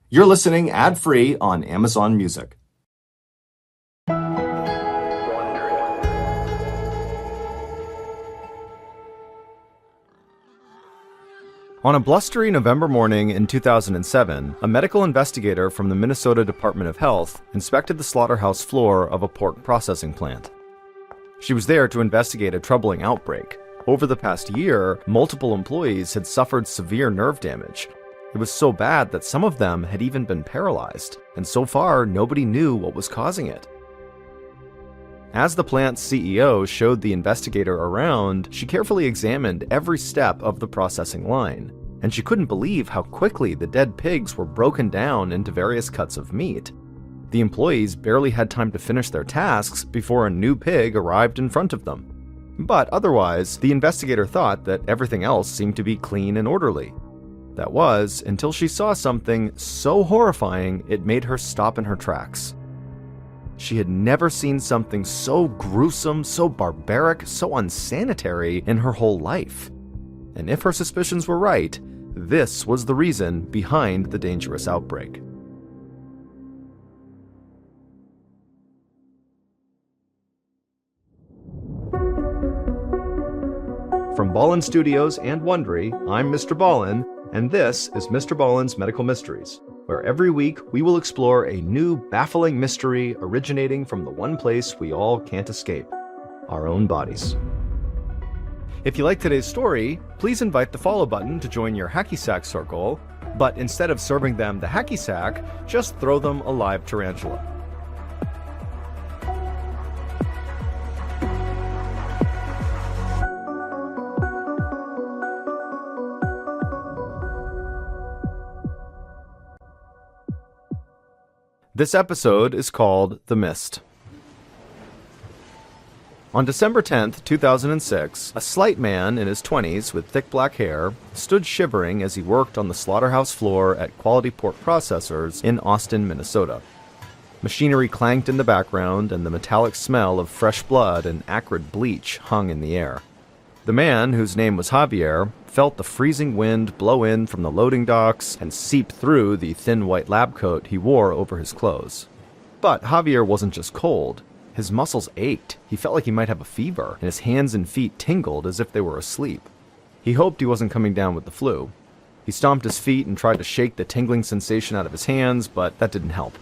You're listening ad-free on Amazon Music. On a blustery November morning in 2007, a medical investigator from the Minnesota Department of Health inspected the slaughterhouse floor of a pork processing plant. She was there to investigate a troubling outbreak. Over the past year, multiple employees had suffered severe nerve damage. It was so bad that some of them had even been paralyzed, and so far nobody knew what was causing it. As the plant's CEO showed the investigator around, she carefully examined every step of the processing line, and she couldn't believe how quickly the dead pigs were broken down into various cuts of meat. The employees barely had time to finish their tasks before a new pig arrived in front of them. But otherwise, the investigator thought that everything else seemed to be clean and orderly. That was, until she saw something so horrifying it made her stop in her tracks. She had never seen something so gruesome, so barbaric, so unsanitary in her whole life. And if her suspicions were right, this was the reason behind the dangerous outbreak. From Ballin Studios and Wondery, I'm Mr. Ballin, and this is MrBallen's Medical Mysteries, where every week we will explore a new baffling mystery originating from the one place we all can't escape, our own bodies. If you like today's story, please invite the follow button to join your hacky sack circle, but instead of serving them the hacky sack, just throw them a live tarantula. This episode is called The Mist. On December 10th, 2006, a slight man in his 20s with thick black hair stood shivering as he worked on the slaughterhouse floor at Quality Pork Processors in Austin, Minnesota. Machinery clanked in the background, and the metallic smell of fresh blood and acrid bleach hung in the air. The man, whose name was Javier, felt the freezing wind blow in from the loading docks and seep through the thin white lab coat he wore over his clothes. But Javier wasn't just cold. His muscles ached, he felt like he might have a fever, and his hands and feet tingled as if they were asleep. He hoped he wasn't coming down with the flu. He stomped his feet and tried to shake the tingling sensation out of his hands, but that didn't help.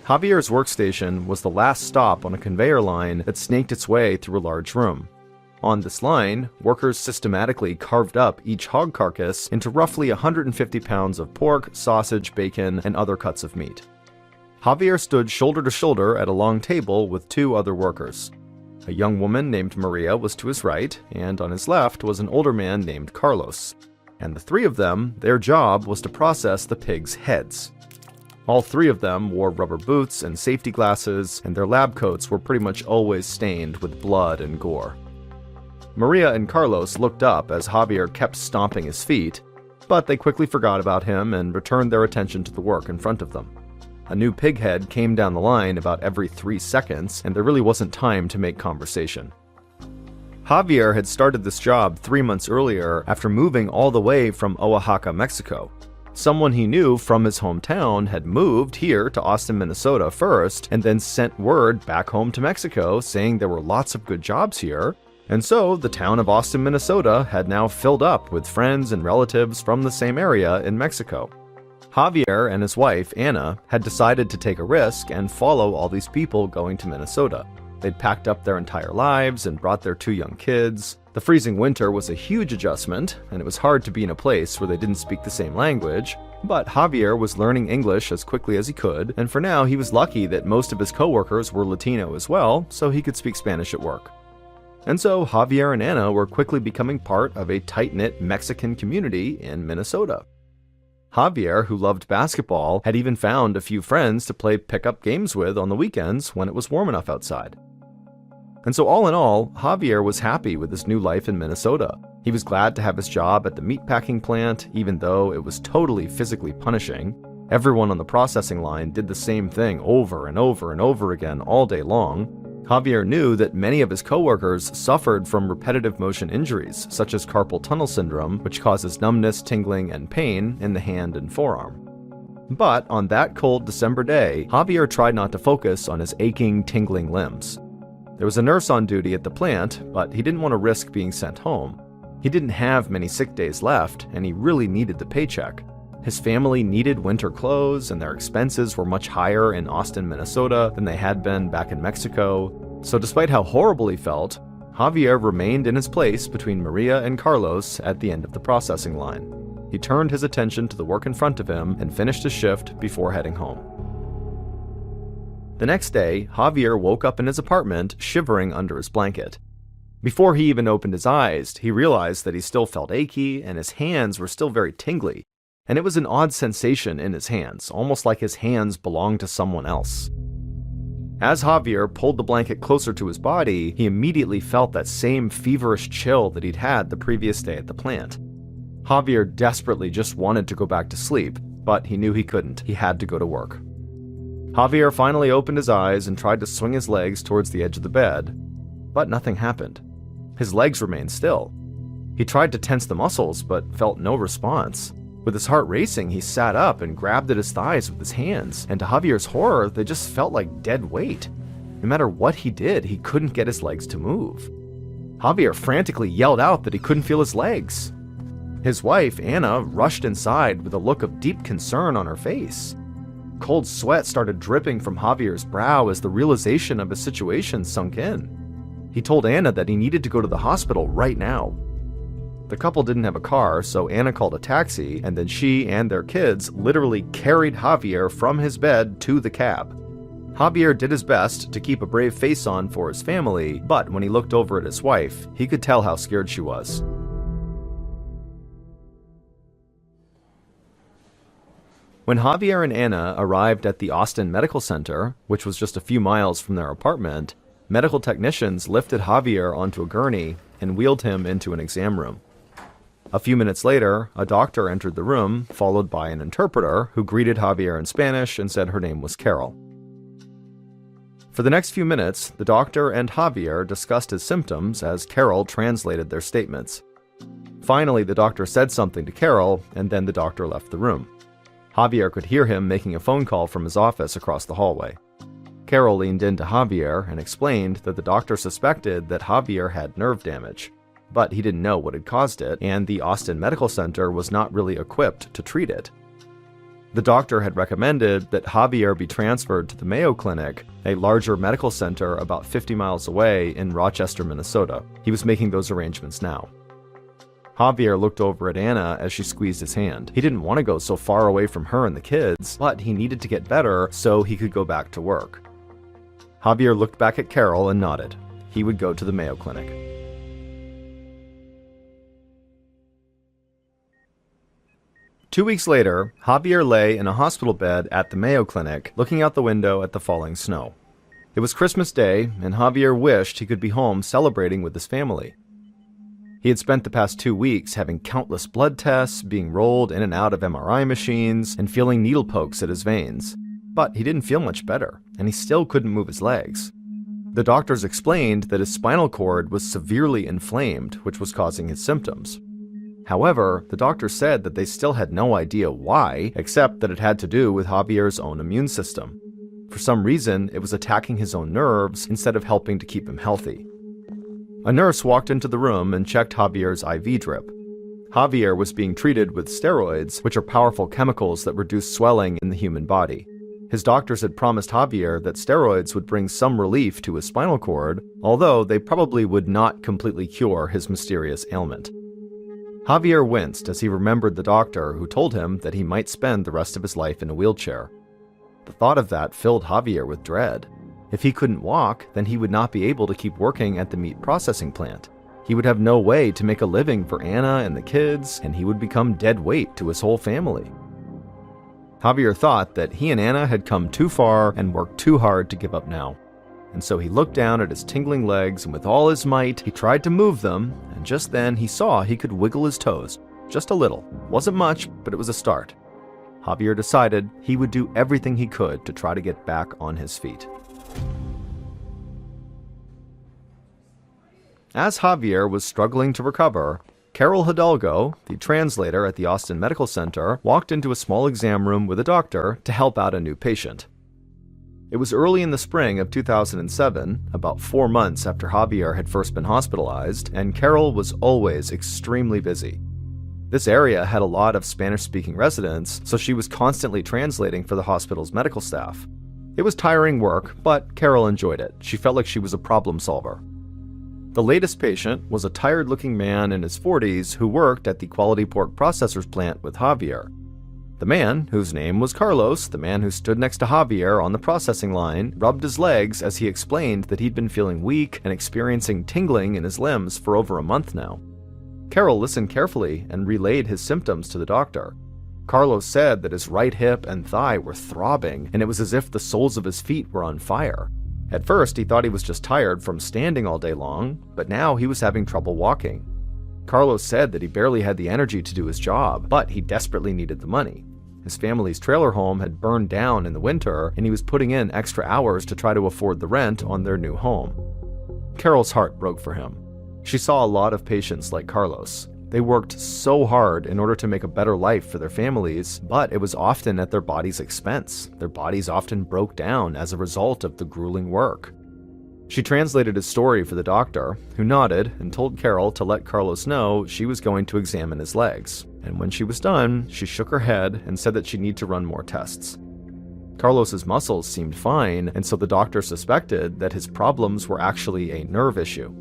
Javier's workstation was the last stop on a conveyor line that snaked its way through a large room. On this line, workers systematically carved up each hog carcass into roughly 150 pounds of pork, sausage, bacon, and other cuts of meat. Javier stood shoulder to shoulder at a long table with two other workers. A young woman named Maria was to his right, and on his left was an older man named Carlos. And the three of them, their job was to process the pigs' heads. All three of them wore rubber boots and safety glasses, and their lab coats were pretty much always stained with blood and gore. Maria and Carlos looked up as Javier kept stomping his feet, but they quickly forgot about him and returned their attention to the work in front of them. A new pig head came down the line about every 3 seconds, and there really wasn't time to make conversation. Javier had started this job 3 months earlier after moving all the way from Oaxaca, Mexico. Someone he knew from his hometown had moved here to Austin, Minnesota first, and then sent word back home to Mexico saying there were lots of good jobs here. And so, the town of Austin, Minnesota had now filled up with friends and relatives from the same area in Mexico. Javier and his wife, Anna, had decided to take a risk and follow all these people going to Minnesota. They'd packed up their entire lives and brought their 2 young kids. The freezing winter was a huge adjustment, and it was hard to be in a place where they didn't speak the same language, but Javier was learning English as quickly as he could, and for now he was lucky that most of his coworkers were Latino as well, so he could speak Spanish at work. And so Javier and Anna were quickly becoming part of a tight-knit Mexican community in Minnesota. Javier, who loved basketball, had even found a few friends to play pickup games with on the weekends when it was warm enough outside. And so all in all, Javier was happy with his new life in Minnesota. He was glad to have his job at the meatpacking plant, even though it was totally physically punishing. Everyone on the processing line did the same thing over and over and over again all day long. Javier knew that many of his coworkers suffered from repetitive motion injuries, such as carpal tunnel syndrome, which causes numbness, tingling, and pain in the hand and forearm. But on that cold December day, Javier tried not to focus on his aching, tingling limbs. There was a nurse on duty at the plant, but he didn't want to risk being sent home. He didn't have many sick days left, and he really needed the paycheck. His family needed winter clothes, and their expenses were much higher in Austin, Minnesota than they had been back in Mexico. So despite how horrible he felt, Javier remained in his place between Maria and Carlos at the end of the processing line. He turned his attention to the work in front of him and finished his shift before heading home. The next day, Javier woke up in his apartment, shivering under his blanket. Before he even opened his eyes, he realized that he still felt achy and his hands were still very tingly, and it was an odd sensation in his hands, almost like his hands belonged to someone else. As Javier pulled the blanket closer to his body, he immediately felt that same feverish chill that he'd had the previous day at the plant. Javier desperately just wanted to go back to sleep, but he knew he couldn't. He had to go to work. Javier finally opened his eyes and tried to swing his legs towards the edge of the bed, but nothing happened. His legs remained still. He tried to tense the muscles, but felt no response. With his heart racing, he sat up and grabbed at his thighs with his hands, and to Javier's horror, they just felt like dead weight. No matter what he did, he couldn't get his legs to move. Javier frantically yelled out that he couldn't feel his legs. His wife, Anna, rushed inside with a look of deep concern on her face. Cold sweat started dripping from Javier's brow as the realization of his situation sunk in. He told Anna that he needed to go to the hospital right now. The couple didn't have a car, so Anna called a taxi, and then she and their kids literally carried Javier from his bed to the cab. Javier did his best to keep a brave face on for his family, but when he looked over at his wife, he could tell how scared she was. When Javier and Anna arrived at the Austin Medical Center, which was just a few miles from their apartment, medical technicians lifted Javier onto a gurney and wheeled him into an exam room. A few minutes later, a doctor entered the room, followed by an interpreter who greeted Javier in Spanish and said her name was Carol. For the next few minutes, the doctor and Javier discussed his symptoms as Carol translated their statements. Finally, the doctor said something to Carol, and then the doctor left the room. Javier could hear him making a phone call from his office across the hallway. Carol leaned into Javier and explained that the doctor suspected that Javier had nerve damage, but he didn't know what had caused it, and the Austin Medical Center was not really equipped to treat it. The doctor had recommended that Javier be transferred to the Mayo Clinic, a larger medical center about 50 miles away in Rochester, Minnesota. He was making those arrangements now. Javier looked over at Anna as she squeezed his hand. He didn't want to go so far away from her and the kids, but he needed to get better so he could go back to work. Javier looked back at Carol and nodded. He would go to the Mayo Clinic. Two weeks later, Javier lay in a hospital bed at the Mayo Clinic, looking out the window at the falling snow. It was Christmas Day, and Javier wished he could be home celebrating with his family. He had spent the past 2 weeks having countless blood tests, being rolled in and out of MRI machines, and feeling needle pokes at his veins. But he didn't feel much better, and he still couldn't move his legs. The doctors explained that his spinal cord was severely inflamed, which was causing his symptoms. However, the doctor said that they still had no idea why, except that it had to do with Javier's own immune system. For some reason, it was attacking his own nerves instead of helping to keep him healthy. A nurse walked into the room and checked Javier's IV drip. Javier was being treated with steroids, which are powerful chemicals that reduce swelling in the human body. His doctors had promised Javier that steroids would bring some relief to his spinal cord, although they probably would not completely cure his mysterious ailment. Javier winced as he remembered the doctor who told him that he might spend the rest of his life in a wheelchair. The thought of that filled Javier with dread. If he couldn't walk, then he would not be able to keep working at the meat processing plant. He would have no way to make a living for Anna and the kids, and he would become dead weight to his whole family. Javier thought that he and Anna had come too far and worked too hard to give up now. And so he looked down at his tingling legs, and with all his might, he tried to move them, and just then he saw he could wiggle his toes. Just a little. Wasn't much, but it was a start. Javier decided he would do everything he could to try to get back on his feet. As Javier was struggling to recover, Carol Hidalgo, the translator at the Austin Medical Center, walked into a small exam room with a doctor to help out a new patient. It was early in the spring of 2007, about 4 months after Javier had first been hospitalized, and Carol was always extremely busy. This area had a lot of Spanish-speaking residents, so she was constantly translating for the hospital's medical staff. It was tiring work, but Carol enjoyed it. She felt like she was a problem solver. The latest patient was a tired-looking man in his 40s who worked at the quality pork processors plant with Javier. The man, whose name was Carlos, the man who stood next to Javier on the processing line, rubbed his legs as he explained that he'd been feeling weak and experiencing tingling in his limbs for over a month now. Carol listened carefully and relayed his symptoms to the doctor. Carlos said that his right hip and thigh were throbbing, and it was as if the soles of his feet were on fire. At first, he thought he was just tired from standing all day long, but now he was having trouble walking. Carlos said that he barely had the energy to do his job, but he desperately needed the money. His family's trailer home had burned down in the winter, and he was putting in extra hours to try to afford the rent on their new home. Carol's heart broke for him. She saw a lot of patients like Carlos. They worked so hard in order to make a better life for their families, but it was often at their body's expense. Their bodies often broke down as a result of the grueling work. She translated his story for the doctor, who nodded and told Carol to let Carlos know she was going to examine his legs. And when she was done, she shook her head and said that she'd need to run more tests. Carlos's muscles seemed fine, and so the doctor suspected that his problems were actually a nerve issue.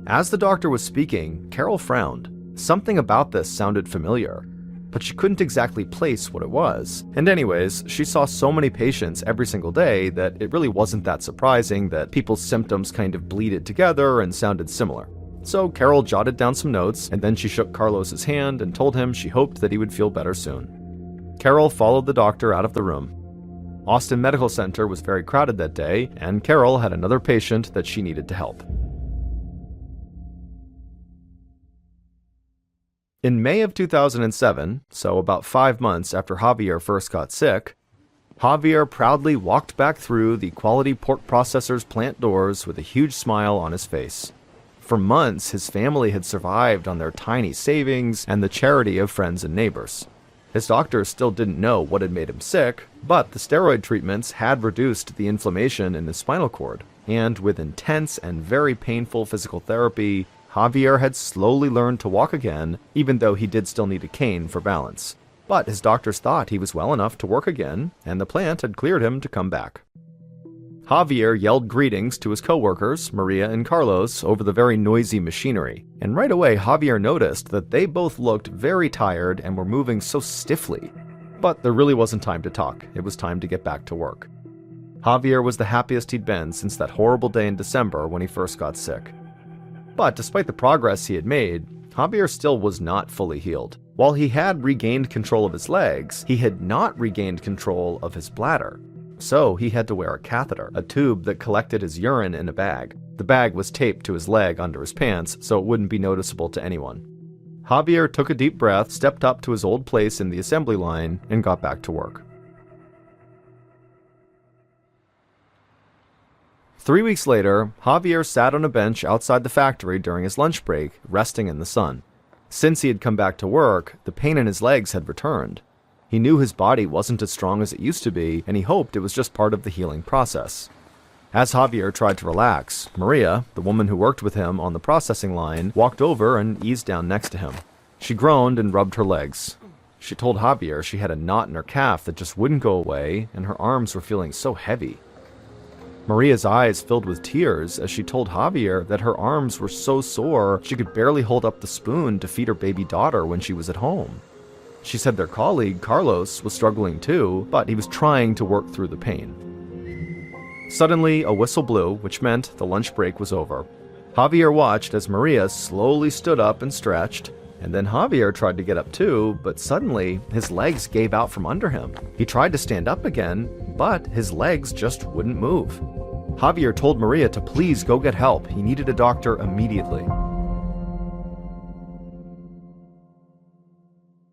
As the doctor was speaking, Carol frowned. Something about this sounded familiar, but she couldn't exactly place what it was. And anyways, she saw so many patients every single day that it really wasn't that surprising that people's symptoms kind of bleeded together and sounded similar. So Carol jotted down some notes, and then she shook Carlos's hand and told him she hoped that he would feel better soon. Carol followed the doctor out of the room. Austin Medical Center was very crowded that day, and Carol had another patient that she needed to help. In May of 2007, so about 5 months after Javier first got sick, Javier proudly walked back through the quality pork processor's plant doors with a huge smile on his face. For months, his family had survived on their tiny savings and the charity of friends and neighbors. His doctors still didn't know what had made him sick, but the steroid treatments had reduced the inflammation in his spinal cord, and with intense and very painful physical therapy, Javier had slowly learned to walk again, even though he did still need a cane for balance. But his doctors thought he was well enough to work again, and the plant had cleared him to come back. Javier yelled greetings to his co-workers, Maria and Carlos, over the very noisy machinery, and right away Javier noticed that they both looked very tired and were moving so stiffly. But there really wasn't time to talk. It was time to get back to work. Javier was the happiest he'd been since that horrible day in December when he first got sick. But despite the progress he had made, Javier still was not fully healed. While he had regained control of his legs, he had not regained control of his bladder. So he had to wear a catheter, a tube that collected his urine in a bag. The bag was taped to his leg under his pants, so it wouldn't be noticeable to anyone. Javier took a deep breath, stepped up to his old place in the assembly line, and got back to work. 3 weeks later, Javier sat on a bench outside the factory during his lunch break, resting in the sun. Since he had come back to work, the pain in his legs had returned. He knew his body wasn't as strong as it used to be, and he hoped it was just part of the healing process. As Javier tried to relax, Maria, the woman who worked with him on the processing line, walked over and eased down next to him. She groaned and rubbed her legs. She told Javier she had a knot in her calf that just wouldn't go away, and her arms were feeling so heavy. Maria's eyes filled with tears as she told Javier that her arms were so sore she could barely hold up the spoon to feed her baby daughter when she was at home. She said their colleague, Carlos, was struggling too, but he was trying to work through the pain. Suddenly, a whistle blew, which meant the lunch break was over. Javier watched as Maria slowly stood up and stretched, and then Javier tried to get up too, but suddenly his legs gave out from under him. He tried to stand up again, but his legs just wouldn't move. Javier told Maria to please go get help. He needed a doctor immediately.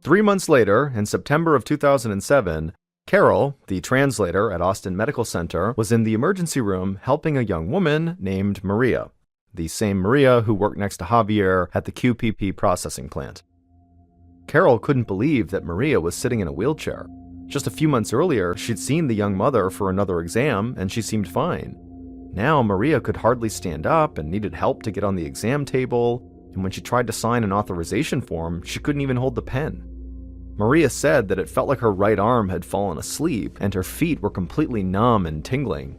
3 months later, in September of 2007, Carol, the translator at Austin Medical Center, was in the emergency room helping a young woman named Maria. the same Maria who worked next to Javier at the QPP processing plant. Carol couldn't believe that Maria was sitting in a wheelchair. Just a few months earlier, she'd seen the young mother for another exam, and she seemed fine. Now, Maria could hardly stand up and needed help to get on the exam table, and when she tried to sign an authorization form, she couldn't even hold the pen. Maria said that it felt like her right arm had fallen asleep, and her feet were completely numb and tingling.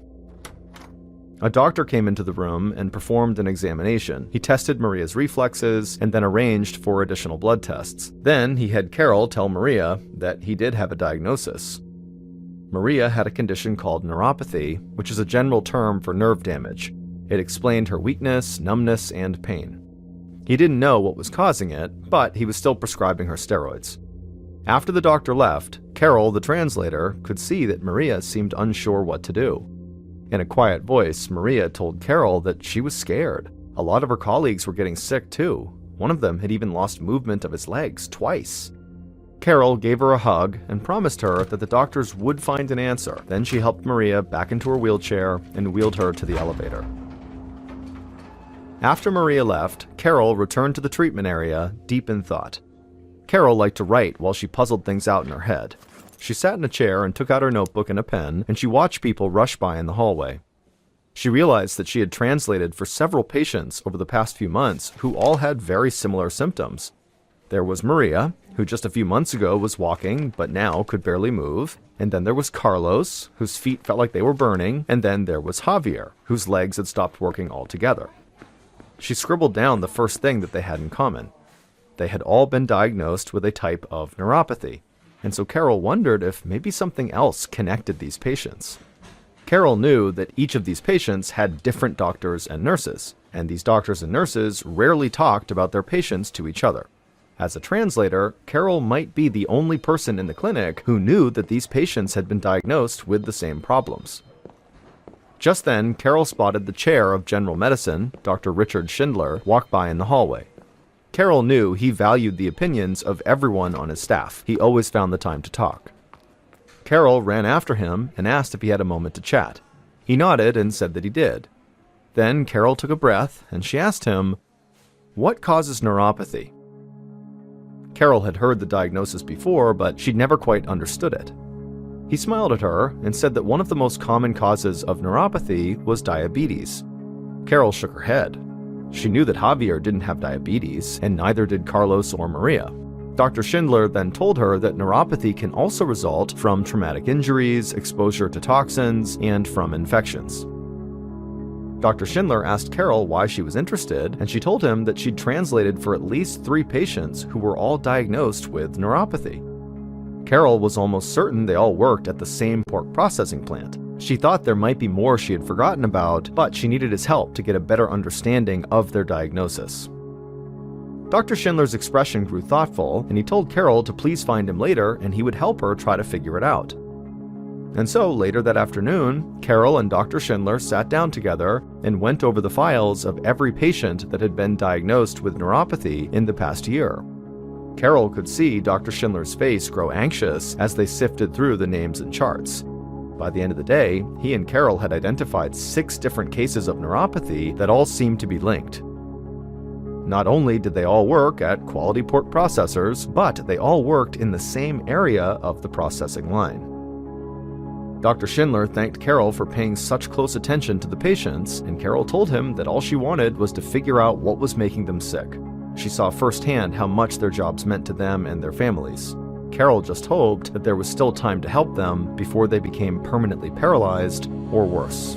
A doctor came into the room and performed an examination. He tested Maria's reflexes and then arranged for additional blood tests. Then he had Carol tell Maria that he did have a diagnosis. Maria had a condition called neuropathy, which is a general term for nerve damage. It explained her weakness, numbness, and pain. He didn't know what was causing it, but he was still prescribing her steroids. After the doctor left, Carol, the translator, could see that Maria seemed unsure what to do. In a quiet voice, Maria told Carol that she was scared. A lot of her colleagues were getting sick too. One of them had even lost movement of his legs twice. Carol gave her a hug and promised her that the doctors would find an answer. Then she helped Maria back into her wheelchair and wheeled her to the elevator. After Maria left, Carol returned to the treatment area, deep in thought. Carol liked to write while she puzzled things out in her head. She sat in a chair and took out her notebook and a pen, and she watched people rush by in the hallway. She realized that she had translated for several patients over the past few months who all had very similar symptoms. There was Maria, who just a few months ago was walking but now could barely move, and then there was Carlos, whose feet felt like they were burning, and then there was Javier, whose legs had stopped working altogether. She scribbled down the first thing that they had in common. They had all been diagnosed with a type of neuropathy, and so Carol wondered if maybe something else connected these patients. Carol knew that each of these patients had different doctors and nurses, and these doctors and nurses rarely talked about their patients to each other. As a translator, Carol might be the only person in the clinic who knew that these patients had been diagnosed with the same problems. Just then, Carol spotted the chair of general medicine, Dr. Richard Schindler, walk by in the hallway. Carol knew he valued the opinions of everyone on his staff. He always found the time to talk. Carol ran after him and asked if he had a moment to chat. He nodded and said that he did. Then Carol took a breath and she asked him, "What causes neuropathy?" Carol had heard the diagnosis before, but she'd never quite understood it. He smiled at her and said that one of the most common causes of neuropathy was diabetes. Carol shook her head. She knew that Javier didn't have diabetes, and neither did Carlos or Maria. Dr. Schindler then told her that neuropathy can also result from traumatic injuries, exposure to toxins, and from infections. Dr. Schindler asked Carol why she was interested, and she told him that she'd translated for at least 3 patients who were all diagnosed with neuropathy. Carol was almost certain they all worked at the same pork processing plant. She thought there might be more she had forgotten about, but she needed his help to get a better understanding of their diagnosis. Dr. Schindler's expression grew thoughtful, and he told Carol to please find him later and he would help her try to figure it out. And so, later that afternoon, Carol and Dr. Schindler sat down together and went over the files of every patient that had been diagnosed with neuropathy in the past year. Carol could see Dr. Schindler's face grow anxious as they sifted through the names and charts. By the end of the day, he and Carol had identified 6 different cases of neuropathy that all seemed to be linked. Not only did they all work at quality pork processors, but they all worked in the same area of the processing line. Dr. Schindler thanked Carol for paying such close attention to the patients, and Carol told him that all she wanted was to figure out what was making them sick. She saw firsthand how much their jobs meant to them and their families. Carol just hoped that there was still time to help them before they became permanently paralyzed or worse.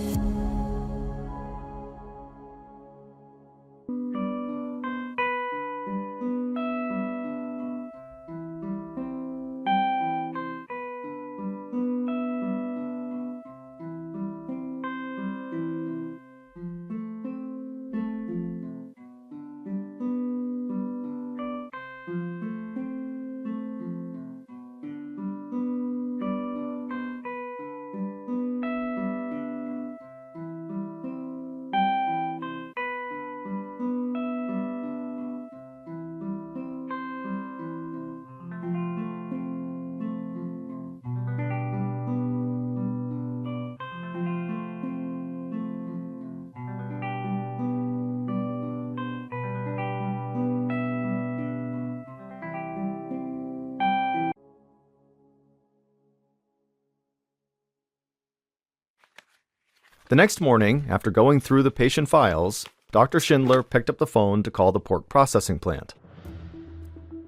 The next morning, after going through the patient files, Dr. Schindler picked up the phone to call the pork processing plant.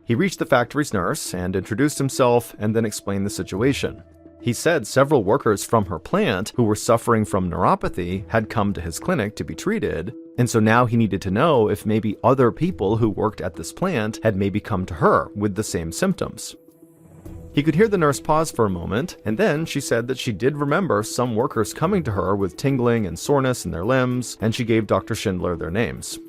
He reached the factory's nurse and introduced himself and then explained the situation. He said several workers from her plant who were suffering from neuropathy had come to his clinic to be treated, and so now he needed to know if maybe other people who worked at this plant had maybe come to her with the same symptoms. He could hear the nurse pause for a moment, and then she said that she did remember some workers coming to her with tingling and soreness in their limbs, and she gave Dr. Schindler their names.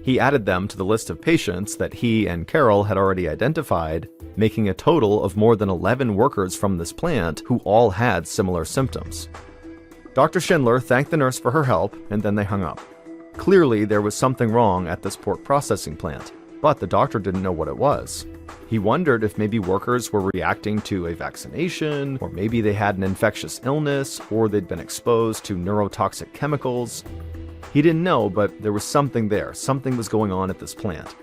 He added them to the list of patients that he and Carol had already identified, making a total of more than 11 workers from this plant who all had similar symptoms. Dr. Schindler thanked the nurse for her help, and then they hung up. Clearly, there was something wrong at this pork processing plant, but the doctor didn't know what it was. He wondered if maybe workers were reacting to a vaccination, or maybe they had an infectious illness, or they'd been exposed to neurotoxic chemicals. He didn't know, but there was something there. Something was going on at this plant.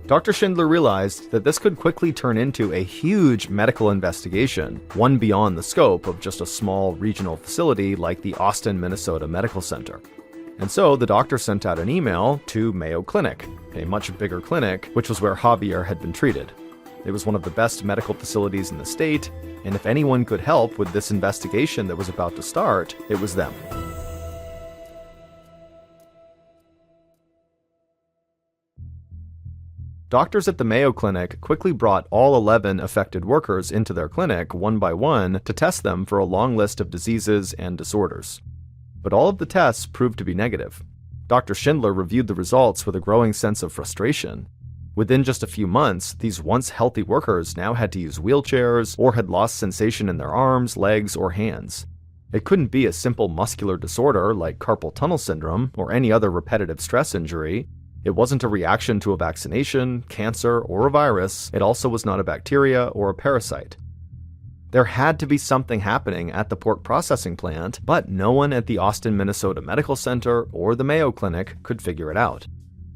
Dr. Schindler realized that this could quickly turn into a huge medical investigation, one beyond the scope of just a small regional facility like the Austin, Minnesota Medical Center. And so the doctor sent out an email to Mayo Clinic, a much bigger clinic, which was where Javier had been treated. It was one of the best medical facilities in the state, and if anyone could help with this investigation that was about to start, it was them. Doctors at the Mayo Clinic quickly brought all 11 affected workers into their clinic one by one to test them for a long list of diseases and disorders. But all of the tests proved to be negative. Dr. Schindler reviewed the results with a growing sense of frustration. Within just a few months, these once healthy workers now had to use wheelchairs or had lost sensation in their arms, legs, or hands. It couldn't be a simple muscular disorder like carpal tunnel syndrome or any other repetitive stress injury. It wasn't a reaction to a vaccination, cancer, or a virus. It also was not a bacteria or a parasite. There had to be something happening at the pork processing plant, but no one at the Austin, Minnesota Medical Center or the Mayo Clinic could figure it out.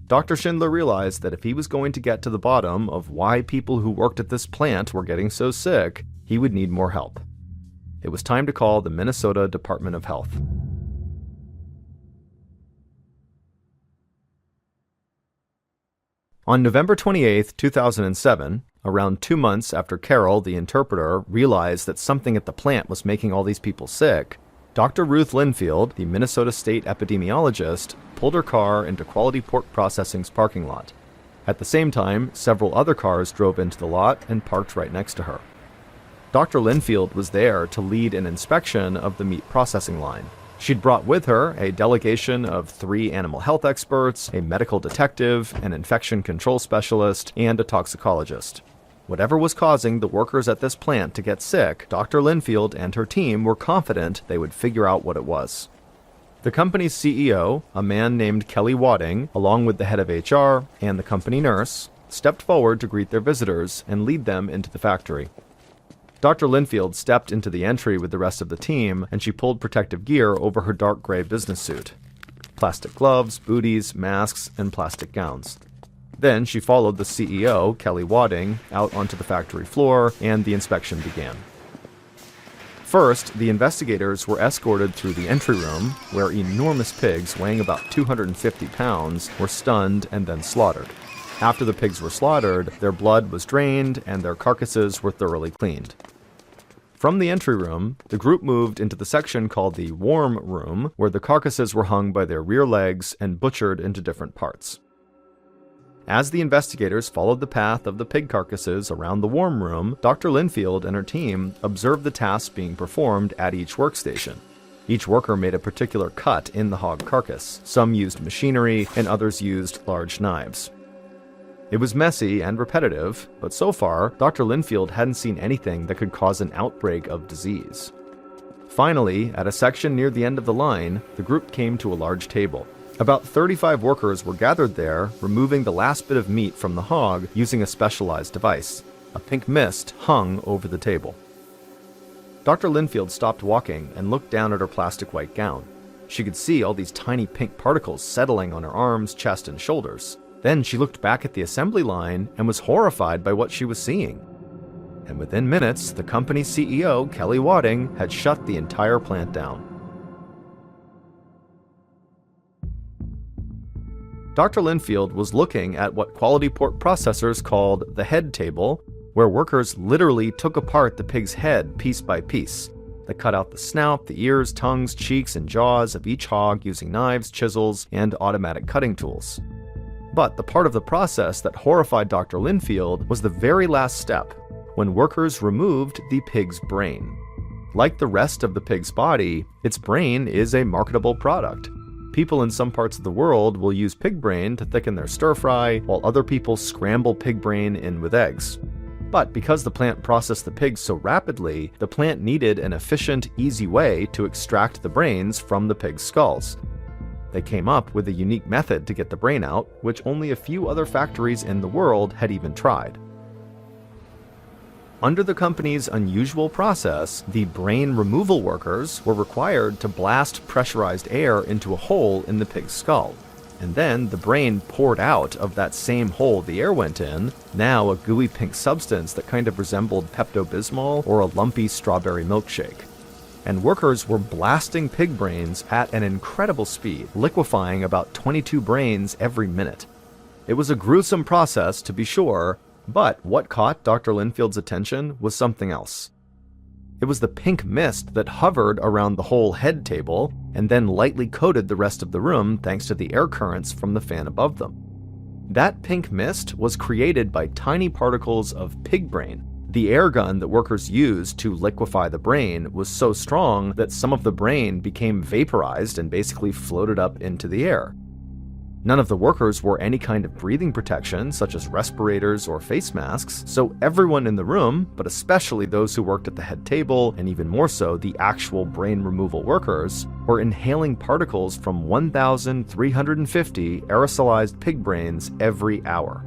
Dr. Schindler realized that if he was going to get to the bottom of why people who worked at this plant were getting so sick, he would need more help. It was time to call the Minnesota Department of Health. On November 28, 2007, around 2 months after Carol, the interpreter, realized that something at the plant was making all these people sick, Dr. Ruth Linfield, the Minnesota State epidemiologist, pulled her car into Quality Pork Processing's parking lot. At the same time, several other cars drove into the lot and parked right next to her. Dr. Linfield was there to lead an inspection of the meat processing line. She'd brought with her a delegation of 3 animal health experts, a medical detective, an infection control specialist, and a toxicologist. Whatever was causing the workers at this plant to get sick, Dr. Linfield and her team were confident they would figure out what it was. The company's CEO, a man named Kelly Wadding, along with the head of HR and the company nurse, stepped forward to greet their visitors and lead them into the factory. Dr. Linfield stepped into the entry with the rest of the team, and she pulled protective gear over her dark gray business suit. Plastic gloves, booties, masks, and plastic gowns. Then she followed the CEO, Kelly Wadding, out onto the factory floor, and the inspection began. First, the investigators were escorted through the entry room, where enormous pigs weighing about 250 pounds were stunned and then slaughtered. After the pigs were slaughtered, their blood was drained and their carcasses were thoroughly cleaned. From the entry room, the group moved into the section called the warm room, where the carcasses were hung by their rear legs and butchered into different parts. As the investigators followed the path of the pig carcasses around the warm room, Dr. Linfield and her team observed the tasks being performed at each workstation. Each worker made a particular cut in the hog carcass. Some used machinery, and others used large knives. It was messy and repetitive, but so far, Dr. Linfield hadn't seen anything that could cause an outbreak of disease. Finally, at a section near the end of the line, the group came to a large table. About 35 workers were gathered there, removing the last bit of meat from the hog using a specialized device. A pink mist hung over the table. Dr. Linfield stopped walking and looked down at her plastic white gown. She could see all these tiny pink particles settling on her arms, chest, and shoulders. Then she looked back at the assembly line and was horrified by what she was seeing. And within minutes, the company's CEO, Kelly Wadding, had shut the entire plant down. Dr. Linfield was looking at what quality pork processors called the head table, where workers literally took apart the pig's head piece by piece. They cut out the snout, the ears, tongues, cheeks, and jaws of each hog using knives, chisels, and automatic cutting tools. But the part of the process that horrified Dr. Linfield was the very last step, when workers removed the pig's brain. Like the rest of the pig's body, its brain is a marketable product. People in some parts of the world will use pig brain to thicken their stir-fry, while other people scramble pig brain in with eggs. But because the plant processed the pigs so rapidly, the plant needed an efficient, easy way to extract the brains from the pig's skulls. They came up with a unique method to get the brain out, which only a few other factories in the world had even tried. Under the company's unusual process, the brain removal workers were required to blast pressurized air into a hole in the pig's skull. And then the brain poured out of that same hole the air went in, now a gooey pink substance that kind of resembled Pepto-Bismol or a lumpy strawberry milkshake. And workers were blasting pig brains at an incredible speed, liquefying about 22 brains every minute. It was a gruesome process, to be sure, but what caught Dr. Linfield's attention was something else. It was the pink mist that hovered around the whole head table and then lightly coated the rest of the room thanks to the air currents from the fan above them. That pink mist was created by tiny particles of pig brain. The air gun that workers used to liquefy the brain was so strong that some of the brain became vaporized and basically floated up into the air. None of the workers wore any kind of breathing protection, such as respirators or face masks, so everyone in the room, but especially those who worked at the head table, and even more so the actual brain removal workers, were inhaling particles from 1,350 aerosolized pig brains every hour.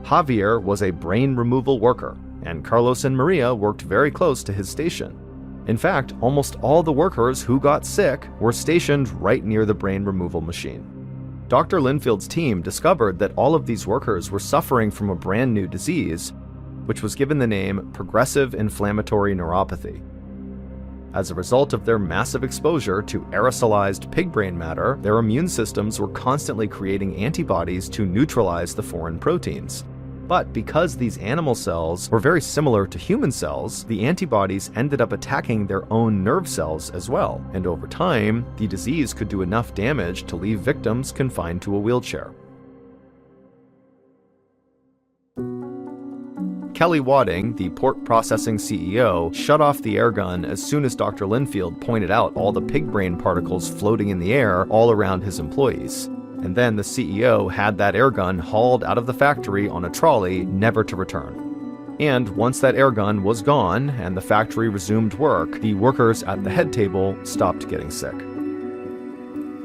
Javier was a brain removal worker, and Carlos and Maria worked very close to his station. In fact, almost all the workers who got sick were stationed right near the brain removal machine. Dr. Linfield's team discovered that all of these workers were suffering from a brand new disease, which was given the name progressive inflammatory neuropathy. As a result of their massive exposure to aerosolized pig brain matter, their immune systems were constantly creating antibodies to neutralize the foreign proteins. But because these animal cells were very similar to human cells, the antibodies ended up attacking their own nerve cells as well, and over time, the disease could do enough damage to leave victims confined to a wheelchair. Kelly Wadding, the pork processing CEO, shut off the air gun as soon as Dr. Linfield pointed out all the pig brain particles floating in the air all around his employees. And then the CEO had that air gun hauled out of the factory on a trolley, never to return. And once that air gun was gone and the factory resumed work, the workers at the head table stopped getting sick.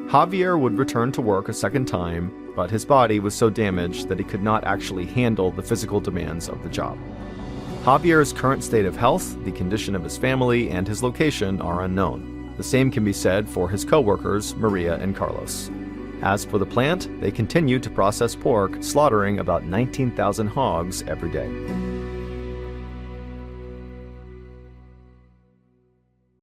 Javier would return to work a second time, but his body was so damaged that he could not actually handle the physical demands of the job. Javier's current state of health, the condition of his family, and his location are unknown. The same can be said for his co-workers, Maria and Carlos. As for the plant, they continue to process pork, slaughtering about 19,000 hogs every day.